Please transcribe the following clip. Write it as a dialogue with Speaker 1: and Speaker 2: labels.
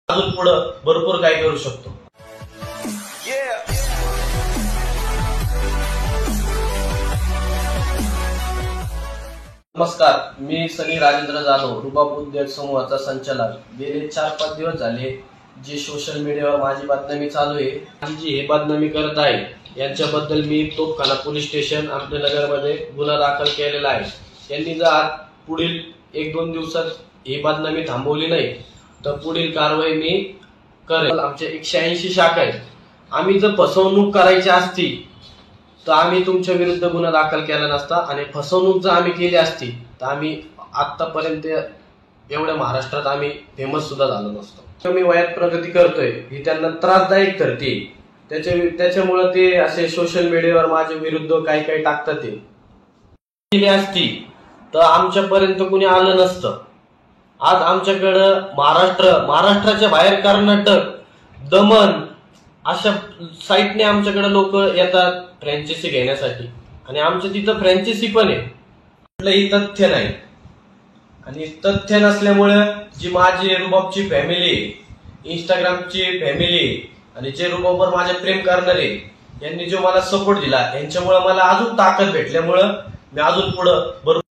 Speaker 1: अजून पुढे भरपूर काय करू शकतो। नमस्कार, मी सनी राजेंद्र जाधव, रुबाब उद्योग समूहाचा संचालक। गेले 4-5 दिवस झाले जे सोशल मीडियावर माझी बदनामी चालू आहे, जी हे बदनामी करत आहे यांच्याबद्दल मी तोफखाना पोलीस स्टेशन अहमदनगरमध्ये गुन्हा दाखल केलेला आहे। त्यांनी जर पुढील 1-2 दिवसात ही बदनामी थांबवली नाही तर पुढील कारवाई मी करेल। आमचे 180 शाखा आहेत। आम्ही जर फसवणूक करायची असती तर आम्ही तुमच्या विरुद्ध गुन्हा दाखल केला नसता, आणि फसवणूक जर आम्ही केली असती तर आम्ही आतापर्यंत एवढ्या महाराष्ट्रात आम्ही फेमस सुद्धा झालो नसतो। मी वयात प्रगती करतोय ही त्यांना त्रासदायक ठरते, त्याच्यामुळे ते असे सोशल मीडियावर माझ्या विरुद्ध काही काही टाकतात। ते केली असती तर आमच्यापर्यंत कुणी आलं नसतं। आज आमच्याकडं महाराष्ट्राच्या बाहेर कर्नाटक, दमन अशा साईटने आमच्याकडे लोक येतात फ्रँचायसी घेण्यासाठी, आणि आमच्या तिथं फ्रँचायसी पण आहे। कुठलंही तथ्य नाही, आणि तथ्य नसल्यामुळे जी माझी रुबाबची फॅमिली, इंस्टाग्रामची फॅमिली आणि जे रुबाबवर माझे प्रेम करणारे यांनी जो मला सपोर्ट दिला, यांच्यामुळे मला अजून ताकद भेटल्यामुळे मी अजून पुढे